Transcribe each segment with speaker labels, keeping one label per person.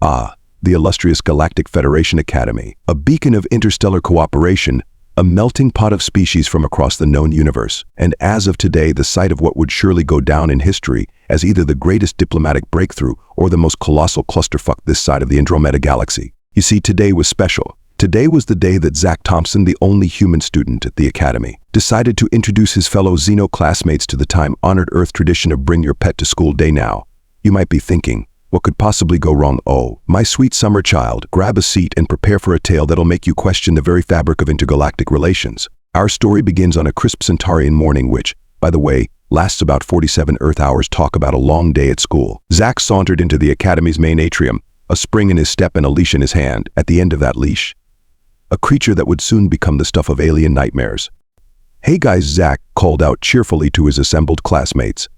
Speaker 1: Ah, the illustrious Galactic Federation Academy, a beacon of interstellar cooperation, a melting pot of species from across the known universe, and as of today the site of what would surely go down in history as either the greatest diplomatic breakthrough or the most colossal clusterfuck this side of the Andromeda Galaxy. You see, today was special. Today was the day that Zack Thompson, the only human student at the Academy, decided to introduce his fellow Xeno classmates to the time-honored Earth tradition of Bring Your Pet to School Day now. You might be thinking, what could possibly go wrong? Oh, my sweet summer child, grab a seat and prepare for a tale that'll make you question the very fabric of intergalactic relations. Our story begins on a crisp Centaurian morning which, by the way, lasts about 47 Earth hours. Talk about a long day at school. Zack sauntered into the Academy's main atrium, a spring in his step and a leash in his hand. At the end of that leash, a creature that would soon become the stuff of alien nightmares. "Hey guys," Zack called out cheerfully to his assembled classmates.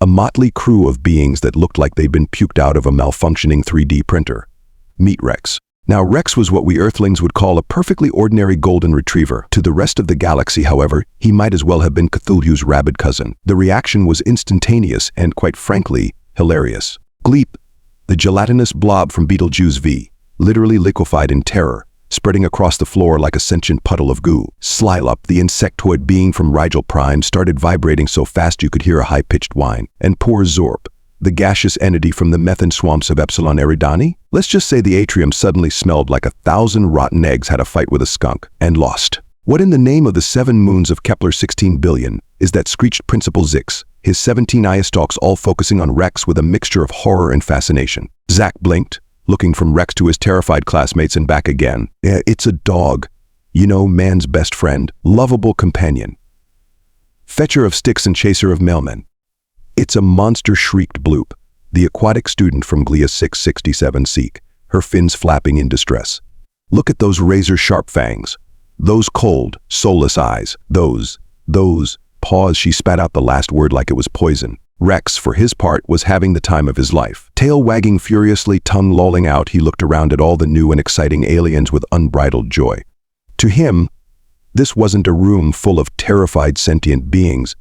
Speaker 1: A motley crew of beings that looked like they'd been puked out of a malfunctioning 3D printer. Meet Rex. Now Rex was what we Earthlings would call a perfectly ordinary golden retriever. To the rest of the galaxy, however, he might as well have been Cthulhu's rabid cousin. The reaction was instantaneous and, quite frankly, hilarious. Gleep, the gelatinous blob from Beetlejuice V, literally liquefied in terror, spreading across the floor like a sentient puddle of goo. Slylup, the insectoid being from Rigel Prime, started vibrating so fast you could hear a high-pitched whine. And poor Zorp, the gaseous entity from the methane swamps of Epsilon Eridani? Let's just say the atrium suddenly smelled like 1,000 rotten eggs had a fight with a skunk, and lost. What in the name of the 7 moons of Kepler 16 billion is that screeched Principal Zix, his 17 eye stalks all focusing on Rex with a mixture of horror and fascination. Zack blinked, looking from Rex to his terrified classmates and back again. Yeah, it's a dog. You know, man's best friend, lovable companion. Fetcher of sticks and chaser of mailmen. It's a monster, shrieked Bloop, the aquatic student from Glia 667 Seek, her fins flapping in distress. Look at those razor-sharp fangs. Those cold, soulless eyes. Those. Pause, she spat out the last word like it was poison. Rex, for his part, was having the time of his life. Tail wagging furiously, tongue lolling out, he looked around at all the new and exciting aliens with unbridled joy. To him, this wasn't a room full of terrified sentient beings.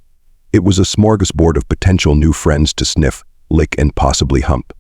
Speaker 1: It was a smorgasbord of potential new friends to sniff, lick, and possibly hump.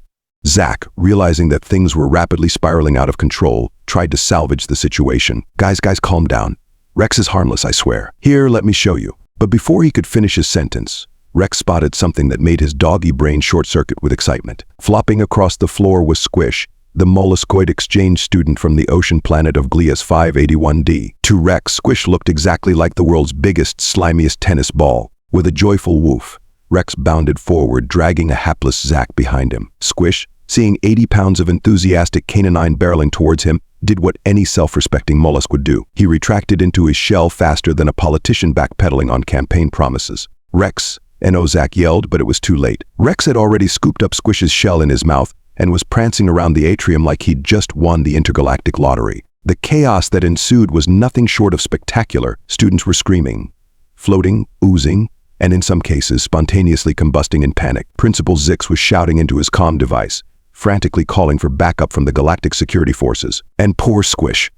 Speaker 1: Zack, realizing that things were rapidly spiraling out of control, tried to salvage the situation. Guys, calm down. Rex is harmless, I swear. Here, let me show you. But before he could finish his sentence, Rex spotted something that made his doggy brain short-circuit with excitement. Flopping across the floor was Squish, the molluscoid exchange student from the ocean planet of Glias 581D. To Rex, Squish looked exactly like the world's biggest, slimiest tennis ball. With a joyful woof, Rex bounded forward, dragging a hapless Zack behind him. Squish, seeing 80 pounds of enthusiastic canine barreling towards him, did what any self-respecting mollusk would do. He retracted into his shell faster than a politician backpedaling on campaign promises. Rex, N.O. Zack yelled, but it was too late. Rex had already scooped up Squish's shell in his mouth and was prancing around the atrium like he'd just won the intergalactic lottery. The chaos that ensued was nothing short of spectacular. Students were screaming, floating, oozing, and in some cases spontaneously combusting in panic. Principal Zix was shouting into his comm device, frantically calling for backup from the galactic security forces. And poor Squish.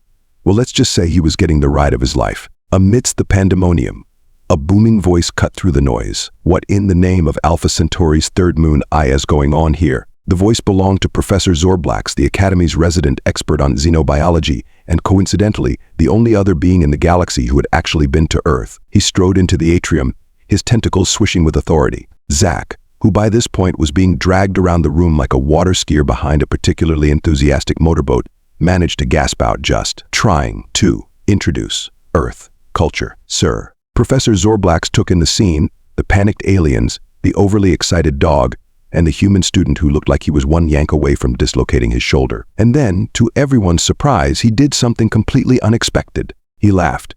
Speaker 1: Well, let's just say he was getting the ride of his life. Amidst the pandemonium, a booming voice cut through the noise. What in the name of Alpha Centauri's third moon is going on here? The voice belonged to Professor Zorblax, the Academy's resident expert on xenobiology, and coincidentally, the only other being in the galaxy who had actually been to Earth. He strode into the atrium, his tentacles swishing with authority. Zack, who by this point was being dragged around the room like a water skier behind a particularly enthusiastic motorboat, managed to gasp out, just trying to introduce Earth culture, sir. Professor Zorblax took in the scene, the panicked aliens, the overly excited dog, and the human student who looked like he was one yank away from dislocating his shoulder. And then, to everyone's surprise, he did something completely unexpected. He laughed.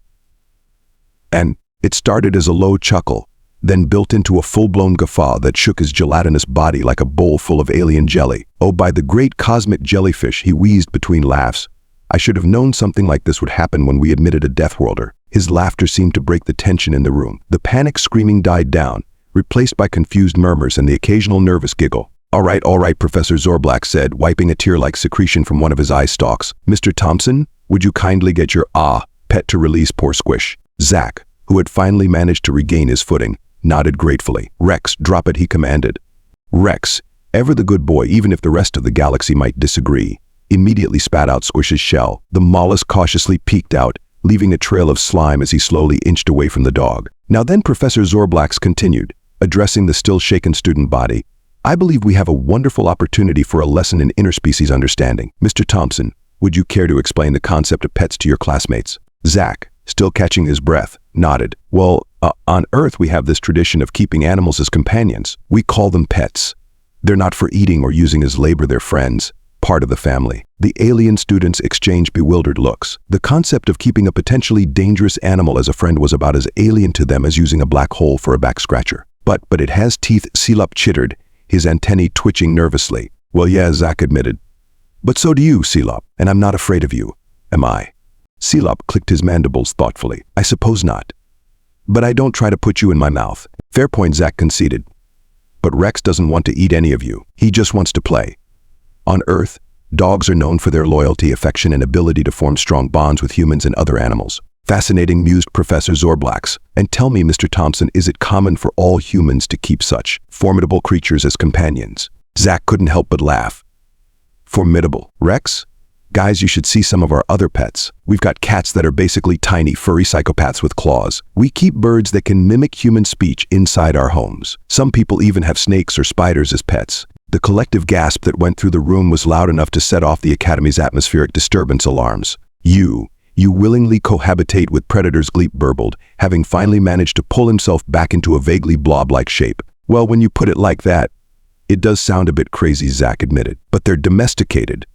Speaker 1: And it started as a low chuckle, then built into a full-blown guffaw that shook his gelatinous body like a bowl full of alien jelly. Oh, by the great cosmic jellyfish, he wheezed between laughs. I should have known something like this would happen when we admitted a Deathworlder. His laughter seemed to break the tension in the room. The panic screaming died down, replaced by confused murmurs and the occasional nervous giggle. All right, Professor Zorblax said, wiping a tear-like secretion from one of his eye stalks. Mr. Thompson, would you kindly get your pet to release poor Squish? Zack, who had finally managed to regain his footing, nodded gratefully. Rex, drop it, he commanded. Rex, ever the good boy even if the rest of the galaxy might disagree, immediately spat out Squish's shell. The mollusk cautiously peeked out, leaving a trail of slime as he slowly inched away from the dog. Now then Professor Zorblax continued, addressing the still shaken student body, I believe we have a wonderful opportunity for a lesson in interspecies understanding. Mr. Thompson, would you care to explain the concept of pets to your classmates? Zack, still catching his breath, nodded. Well, on Earth we have this tradition of keeping animals as companions. We call them pets. They're not for eating or using as labor, they're friends, part of the family. The alien students exchanged bewildered looks. The concept of keeping a potentially dangerous animal as a friend was about as alien to them as using a black hole for a back scratcher. But it has teeth, Silop chittered, his antennae twitching nervously. Well, yeah, Zack admitted. But so do you, Silop, and I'm not afraid of you, am I? Silop clicked his mandibles thoughtfully. I suppose not. But I don't try to put you in my mouth. Fair point, Zack conceded. But Rex doesn't want to eat any of you. He just wants to play. On Earth, dogs are known for their loyalty, affection, and ability to form strong bonds with humans and other animals. Fascinating, mused Professor Zorblax. And tell me, Mr. Thompson, is it common for all humans to keep such formidable creatures as companions? Zack couldn't help but laugh. Formidable. Rex? Guys, you should see some of our other pets. We've got cats that are basically tiny, furry psychopaths with claws. We keep birds that can mimic human speech inside our homes. Some people even have snakes or spiders as pets. The collective gasp that went through the room was loud enough to set off the Academy's atmospheric disturbance alarms. You willingly cohabitate with predators, Gleep burbled, having finally managed to pull himself back into a vaguely blob-like shape. Well, when you put it like that, it does sound a bit crazy, Zack admitted. But they're domesticated.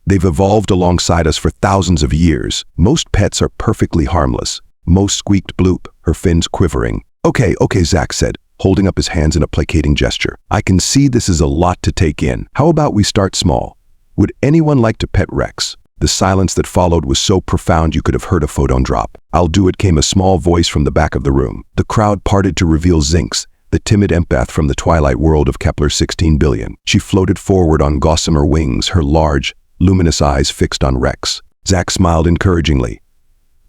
Speaker 1: They've evolved alongside us for thousands of years. Most pets are perfectly harmless. Most squeaked Bloop, her fins quivering. Okay, Zack said, holding up his hands in a placating gesture. I can see this is a lot to take in. How about we start small? Would anyone like to pet Rex? The silence that followed was so profound you could have heard a photon drop. I'll do it, came a small voice from the back of the room. The crowd parted to reveal Zinx, the timid empath from the twilight world of Kepler 16 billion. She floated forward on gossamer wings, her large, luminous eyes fixed on Rex. Zack smiled encouragingly.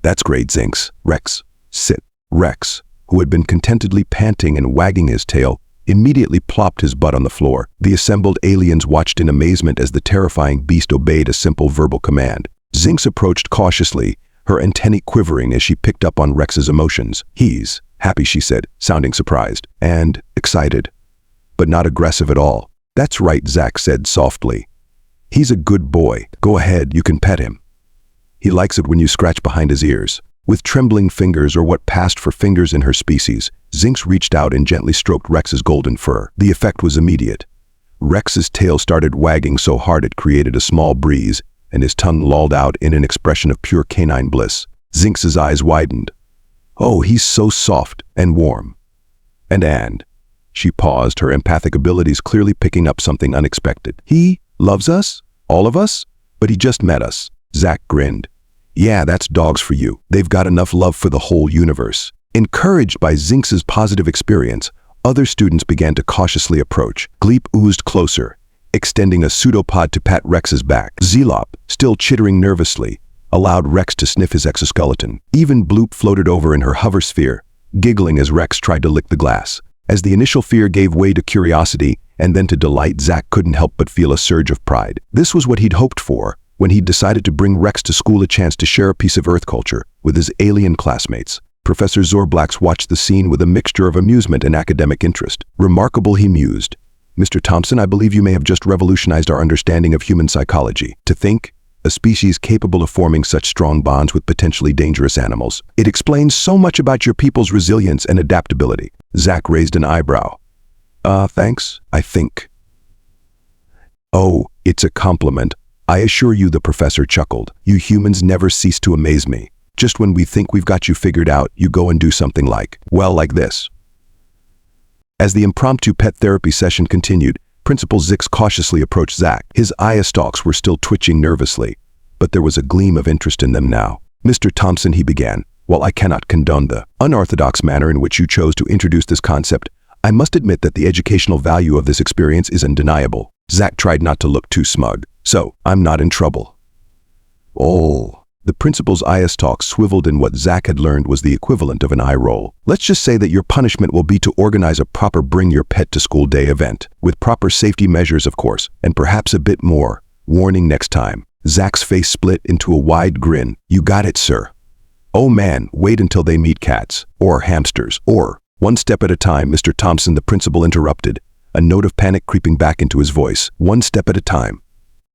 Speaker 1: That's great, Zinx. Rex, sit. Rex, who had been contentedly panting and wagging his tail, immediately plopped his butt on the floor. The assembled aliens watched in amazement as the terrifying beast obeyed a simple verbal command. Zinx approached cautiously, her antennae quivering as she picked up on Rex's emotions. He's happy, she said, sounding surprised and excited, but not aggressive at all. That's right, Zack said softly. He's a good boy. Go ahead, you can pet him. He likes it when you scratch behind his ears. With trembling fingers, or what passed for fingers in her species, Zinx reached out and gently stroked Rex's golden fur. The effect was immediate. Rex's tail started wagging so hard it created a small breeze, and his tongue lolled out in an expression of pure canine bliss. Zinx's eyes widened. Oh, he's so soft and warm. And she paused, her empathic abilities clearly picking up something unexpected. He loves us? All of us? But he just met us. Zack grinned. Yeah, that's dogs for you. They've got enough love for the whole universe. Encouraged by Zinx's positive experience, other students began to cautiously approach. Gleep oozed closer, extending a pseudopod to pat Rex's back. Zelop, still chittering nervously, allowed Rex to sniff his exoskeleton. Even Bloop floated over in her hover sphere, giggling as Rex tried to lick the glass. As the initial fear gave way to curiosity and then to delight, Zack couldn't help but feel a surge of pride. This was what he'd hoped for when he'd decided to bring Rex to school, a chance to share a piece of Earth culture with his alien classmates. Professor Zorblax watched the scene with a mixture of amusement and academic interest. Remarkable, he mused. Mr. Thompson, I believe you may have just revolutionized our understanding of human psychology. To think, a species capable of forming such strong bonds with potentially dangerous animals. It explains so much about your people's resilience and adaptability. Zack raised an eyebrow. Thanks, I think. Oh, it's a compliment. I assure you, the professor chuckled. You humans never cease to amaze me. Just when we think we've got you figured out, you go and do something like this. As the impromptu pet therapy session continued, Principal Zix cautiously approached Zack. His eye stalks were still twitching nervously, but there was a gleam of interest in them now. Mr. Thompson, he began, while I cannot condone the unorthodox manner in which you chose to introduce this concept, I must admit that the educational value of this experience is undeniable. Zack tried not to look too smug. So, I'm not in trouble. Oh, The principal's eye-stalk swiveled in what Zack had learned was the equivalent of an eye roll. Let's just say that your punishment will be to organize a proper Bring Your Pet to School Day event, with proper safety measures, of course, and perhaps a bit more. Warning next time. Zack's face split into a wide grin. You got it, sir. Oh man, wait until they meet cats, or hamsters, or... One step at a time, Mr. Thompson, the principal interrupted, a note of panic creeping back into his voice. One step at a time.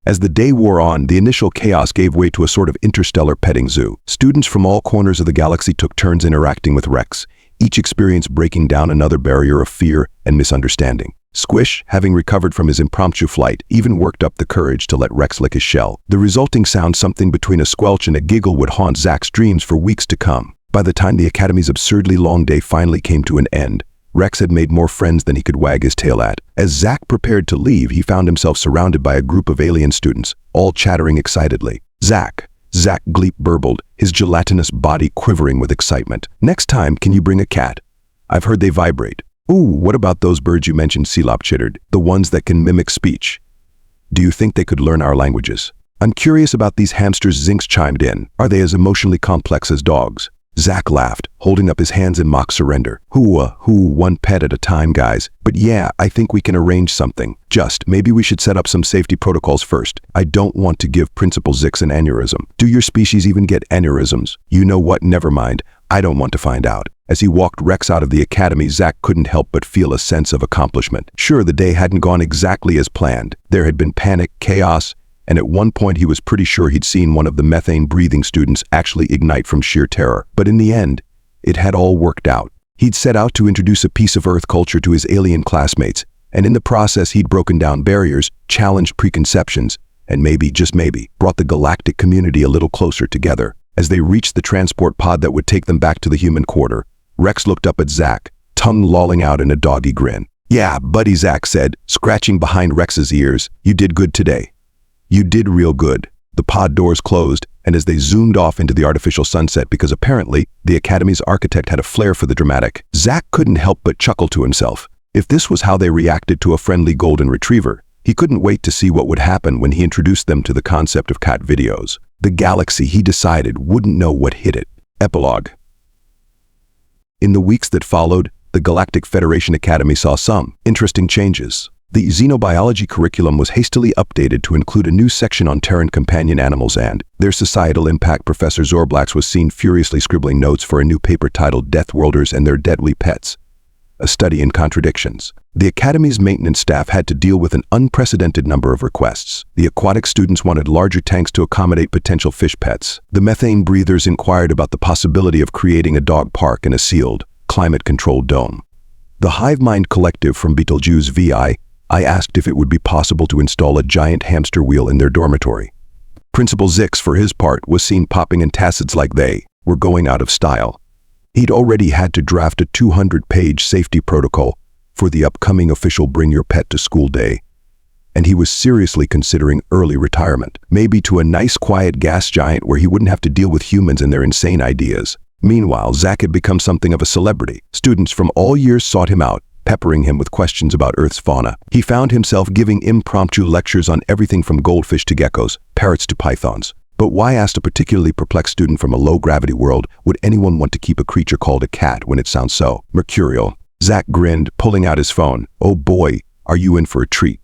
Speaker 1: As the day wore on, the initial chaos gave way to a sort of interstellar petting zoo. Students from all corners of the galaxy took turns interacting with Rex, each experience breaking down another barrier of fear and misunderstanding. Squish, having recovered from his impromptu flight, even worked up the courage to let Rex lick his shell. The resulting sound, something between a squelch and a giggle, would haunt Zack's dreams for weeks to come. By the time the Academy's absurdly long day finally came to an end, Rex had made more friends than he could wag his tail at. As Zack prepared to leave, he found himself surrounded by a group of alien students, all chattering excitedly. Zack Gleep burbled, his gelatinous body quivering with excitement. Next time, can you bring a cat? I've heard they vibrate. Ooh, what about those birds you mentioned? Celop chittered. The ones that can mimic speech. Do you think they could learn our languages? I'm curious about these hamsters. Zinx chimed in. Are they as emotionally complex as dogs? Zack laughed, holding up his hands in mock surrender. One pet at a time, guys. But yeah, I think we can arrange something. Just, maybe we should set up some safety protocols first. I don't want to give Principal Zix an aneurysm. Do your species even get aneurysms? You know what, never mind. I don't want to find out. As he walked Rex out of the academy, Zack couldn't help but feel a sense of accomplishment. Sure, the day hadn't gone exactly as planned. There had been panic, chaos, and at one point he was pretty sure he'd seen one of the methane-breathing students actually ignite from sheer terror. But in the end, it had all worked out. He'd set out to introduce a piece of Earth culture to his alien classmates, and in the process he'd broken down barriers, challenged preconceptions, and maybe, just maybe, brought the galactic community a little closer together. As they reached the transport pod that would take them back to the human quarter, Rex looked up at Zack, tongue lolling out in a doggy grin. Yeah, buddy, Zack said, scratching behind Rex's ears. You did good today. You did real good. The pod doors closed, and as they zoomed off into the artificial sunset, because apparently the Academy's architect had a flair for the dramatic, Zack couldn't help but chuckle to himself. If this was how they reacted to a friendly golden retriever, he couldn't wait to see what would happen when he introduced them to the concept of cat videos. The galaxy, he decided, wouldn't know what hit it. Epilogue. In the weeks that followed, the Galactic Federation Academy saw some interesting changes. The xenobiology curriculum was hastily updated to include a new section on Terran companion animals and their societal impact. Professor Zorblax was seen furiously scribbling notes for a new paper titled Deathworlders and Their Deadly Pets, a study in contradictions. The Academy's maintenance staff had to deal with an unprecedented number of requests. The aquatic students wanted larger tanks to accommodate potential fish pets. The methane breathers inquired about the possibility of creating a dog park in a sealed, climate-controlled dome. The Hivemind Collective from Betelgeuse VI asked if it would be possible to install a giant hamster wheel in their dormitory. Principal Zix, for his part, was seen popping antacids like they were going out of style. He'd already had to draft a 200-page safety protocol for the upcoming official Bring Your Pet to School Day, and he was seriously considering early retirement, maybe to a nice quiet gas giant where he wouldn't have to deal with humans and their insane ideas. Meanwhile, Zack had become something of a celebrity. Students from all years sought him out, peppering him with questions about Earth's fauna. He found himself giving impromptu lectures on everything from goldfish to geckos, parrots to pythons. But why, asked a particularly perplexed student from a low-gravity world, would anyone want to keep a creature called a cat when it sounds so mercurial? Zack grinned, pulling out his phone. Oh boy, are you in for a treat.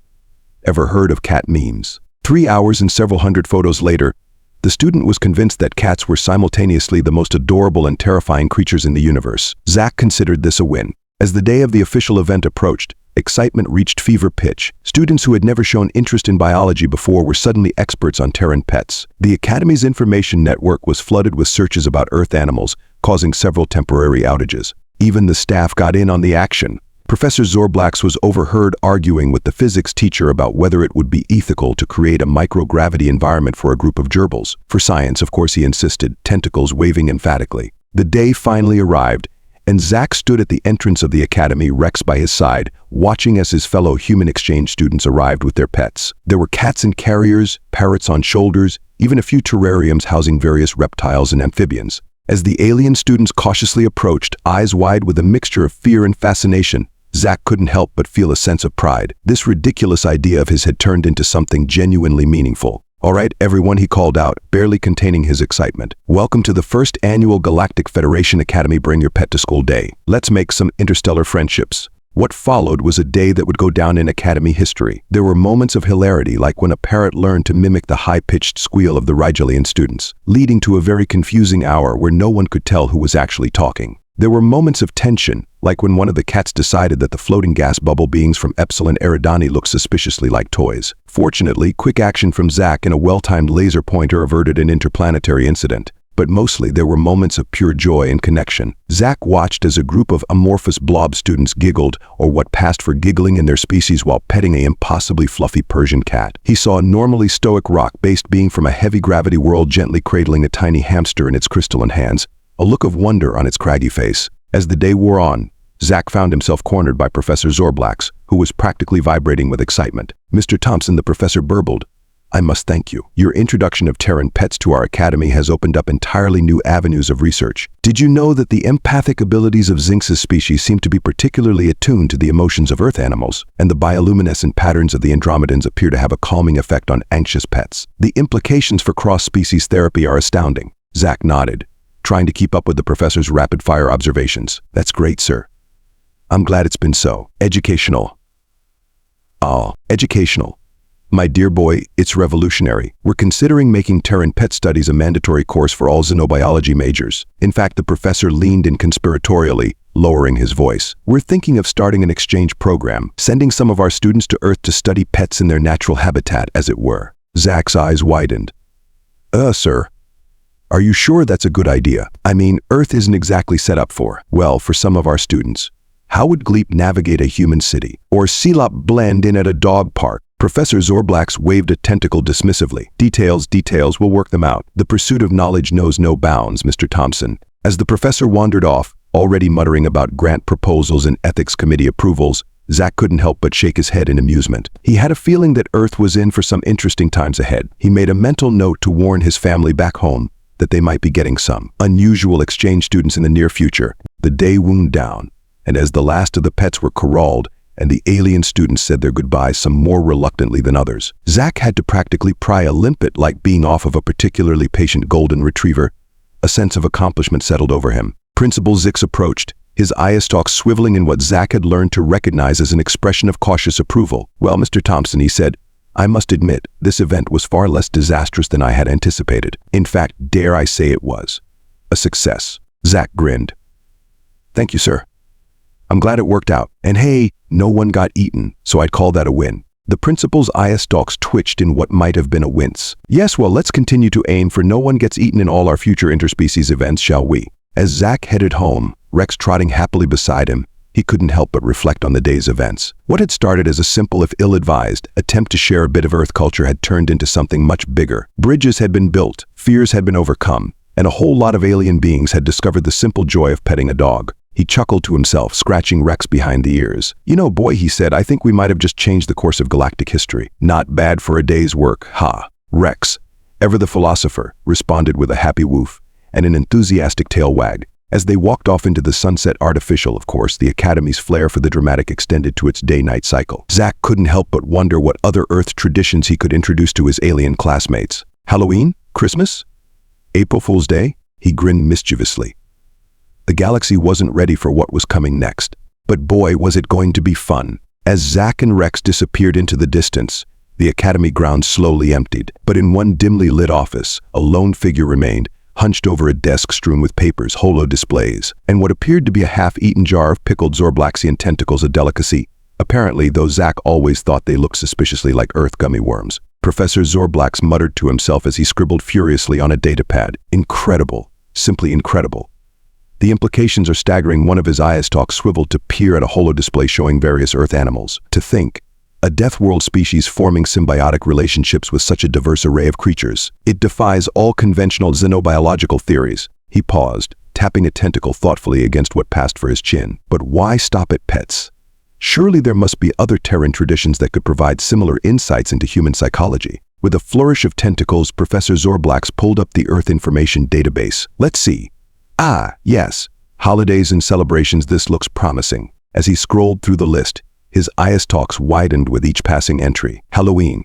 Speaker 1: Ever heard of cat memes? 3 hours and several hundred photos later, the student was convinced that cats were simultaneously the most adorable and terrifying creatures in the universe. Zack considered this a win. As the day of the official event approached, excitement reached fever pitch. Students who had never shown interest in biology before were suddenly experts on Terran pets. The Academy's information network was flooded with searches about Earth animals, causing several temporary outages. Even the staff got in on the action. Professor Zorblax was overheard arguing with the physics teacher about whether it would be ethical to create a microgravity environment for a group of gerbils. For science, of course, he insisted, tentacles waving emphatically. The day finally arrived, and Zack stood at the entrance of the academy, Rex by his side, watching as his fellow human exchange students arrived with their pets. There were cats in carriers, parrots on shoulders, even a few terrariums housing various reptiles and amphibians. As the alien students cautiously approached, eyes wide with a mixture of fear and fascination, Zack couldn't help but feel a sense of pride. This ridiculous idea of his had turned into something genuinely meaningful. All right, everyone, he called out, barely containing his excitement. Welcome to the first annual Galactic Federation Academy Bring Your Pet to School Day. Let's make some interstellar friendships. What followed was a day that would go down in Academy history. There were moments of hilarity, like when a parrot learned to mimic the high-pitched squeal of the Rigelian students, leading to a very confusing hour where no one could tell who was actually talking. There were moments of tension, like when one of the cats decided that the floating gas bubble beings from Epsilon Eridani looked suspiciously like toys. Fortunately, quick action from Zack and a well-timed laser pointer averted an interplanetary incident. But mostly there were moments of pure joy and connection. Zack watched as a group of amorphous blob students giggled, or what passed for giggling in their species, while petting an impossibly fluffy Persian cat. He saw a normally stoic rock-based being from a heavy-gravity world gently cradling a tiny hamster in its crystalline hands, a look of wonder on its craggy face. As the day wore on, Zack found himself cornered by Professor Zorblax, who was practically vibrating with excitement. "Mr. Thompson," the professor burbled, "I must thank you. Your introduction of Terran pets to our academy has opened up entirely new avenues of research. Did you know that the empathic abilities of Zinx's species seem to be particularly attuned to the emotions of Earth animals, and the bioluminescent patterns of the Andromedans appear to have a calming effect on anxious pets? The implications for cross-species therapy are astounding." Zack nodded, trying to keep up with the professor's rapid-fire observations. "That's great, sir. I'm glad it's been so. Educational." Educational. "My dear boy, it's revolutionary. We're considering making Terran pet studies a mandatory course for all xenobiology majors." In fact, the professor leaned in conspiratorially, lowering his voice. "We're thinking of starting an exchange program, sending some of our students to Earth to study pets in their natural habitat, as it were." Zack's eyes widened. Sir, are you sure that's a good idea? I mean, Earth isn't exactly set up for some of our students. How would Gleep navigate a human city? Or Celop blend in at a dog park?" Professor Zorblax waved a tentacle dismissively. Details, we'll work them out. The pursuit of knowledge knows no bounds, Mr. Thompson." As the professor wandered off, already muttering about grant proposals and ethics committee approvals, Zack couldn't help but shake his head in amusement. He had a feeling that Earth was in for some interesting times ahead. He made a mental note to warn his family back home that they might be getting some unusual exchange students in the near future. The day wound down, and as the last of the pets were corralled and the alien students said their goodbyes, some more reluctantly than others, Zack had to practically pry a limpet, like being off of a particularly patient golden retriever. A sense of accomplishment settled over him. Principal Zix approached, his eye stalk swiveling in what Zack had learned to recognize as an expression of cautious approval. "Well, Mr. Thompson," he said, "I must admit, this event was far less disastrous than I had anticipated. In fact, dare I say it was a success." Zack grinned. "Thank you, sir. I'm glad it worked out. And hey, no one got eaten, so I'd call that a win." The principal's eye stalks twitched in what might have been a wince. "Yes, well, let's continue to aim for no one gets eaten in all our future interspecies events, shall we?" As Zack headed home, Rex trotting happily beside him, he couldn't help but reflect on the day's events. What had started as a simple, if ill-advised, attempt to share a bit of Earth culture had turned into something much bigger. Bridges had been built, fears had been overcome, and a whole lot of alien beings had discovered the simple joy of petting a dog. He chuckled to himself, scratching Rex behind the ears. "You know, boy," he said, "I think we might have just changed the course of galactic history. Not bad for a day's work, ha." Rex, ever the philosopher, responded with a happy woof and an enthusiastic tail wag. As they walked off into the sunset, artificial, of course, the Academy's flair for the dramatic extended to its day-night cycle. Zack couldn't help but wonder what other Earth traditions he could introduce to his alien classmates. Halloween? Christmas? April Fool's Day? He grinned mischievously. The galaxy wasn't ready for what was coming next. But boy, was it going to be fun. As Zack and Rex disappeared into the distance, the Academy grounds slowly emptied. But in one dimly lit office, a lone figure remained, hunched over a desk strewn with papers, holo displays, and what appeared to be a half-eaten jar of pickled Zorblaxian tentacles, a delicacy. Apparently, though Zack always thought they looked suspiciously like Earth gummy worms. Professor Zorblax muttered to himself as he scribbled furiously on a datapad. "Incredible. Simply incredible." The implications are staggering. One of his eye stalks swiveled to peer at a holo display showing various Earth animals. To think, a deathworld species forming symbiotic relationships with such a diverse array of creatures. It defies all conventional xenobiological theories. He paused, tapping a tentacle thoughtfully against what passed for his chin. But why stop at pets? Surely there must be other Terran traditions that could provide similar insights into human psychology. With a flourish of tentacles, Professor Zorblax pulled up the Earth information database. Let's see. Ah, yes. Holidays and celebrations, this looks promising. As he scrolled through the list, his eye stalks widened with each passing entry. Halloween,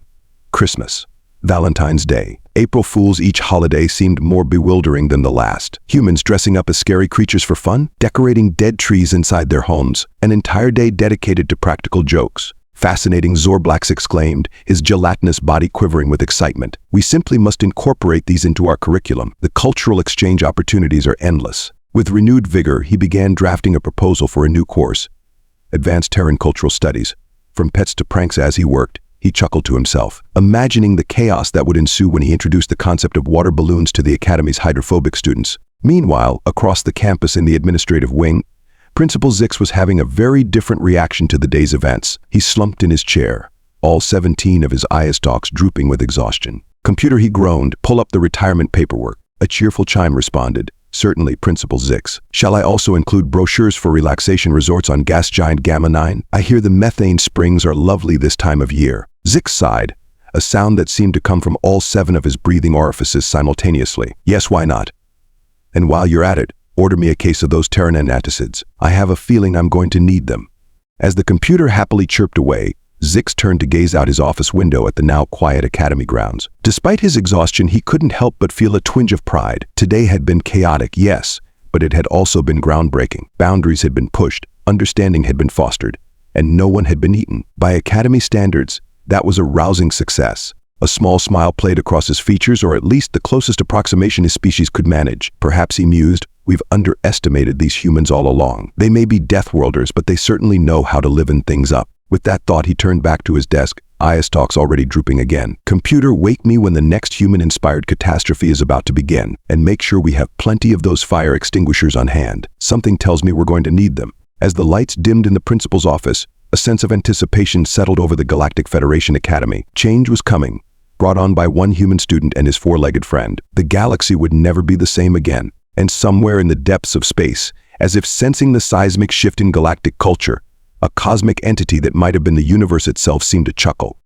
Speaker 1: Christmas, Valentine's Day. April Fools. Each holiday seemed more bewildering than the last. Humans dressing up as scary creatures for fun, decorating dead trees inside their homes, an entire day dedicated to practical jokes. Fascinating, Zorblax exclaimed, his gelatinous body quivering with excitement. We simply must incorporate these into our curriculum. The cultural exchange opportunities are endless. With renewed vigor, he began drafting a proposal for a new course. Advanced Terran Cultural Studies. From pets to pranks. As he worked, he chuckled to himself, imagining the chaos that would ensue when he introduced the concept of water balloons to the Academy's hydrophobic students. Meanwhile, across the campus in the administrative wing, Principal Zix was having a very different reaction to the day's events. He slumped in his chair, all 17 of his eye stalks drooping with exhaustion. Computer, he groaned, pull up the retirement paperwork. A cheerful chime responded. Certainly, Principal Zix. Shall I also include brochures for relaxation resorts on gas giant Gamma 9? I hear the methane springs are lovely this time of year. Zix sighed, a sound that seemed to come from all 7 of his breathing orifices simultaneously. Yes, why not? And while you're at it, order me a case of those Terran antacids. I have a feeling I'm going to need them. As the computer happily chirped away, Zix turned to gaze out his office window at the now quiet Academy grounds. Despite his exhaustion, he couldn't help but feel a twinge of pride. Today had been chaotic, yes, but it had also been groundbreaking. Boundaries had been pushed, understanding had been fostered, and no one had been eaten. By Academy standards, that was a rousing success. A small smile played across his features, or at least the closest approximation his species could manage. Perhaps, he mused, we've underestimated these humans all along. They may be Deathworlders, but they certainly know how to liven things up. With that thought, he turned back to his desk, eye stalks already drooping again. Computer, wake me when the next human-inspired catastrophe is about to begin, and make sure we have plenty of those fire extinguishers on hand. Something tells me we're going to need them. As the lights dimmed in the principal's office, a sense of anticipation settled over the Galactic Federation Academy. Change was coming, brought on by one human student and his 4-legged friend. The galaxy would never be the same again. And somewhere in the depths of space, as if sensing the seismic shift in galactic culture, a cosmic entity that might have been the universe itself seemed to chuckle.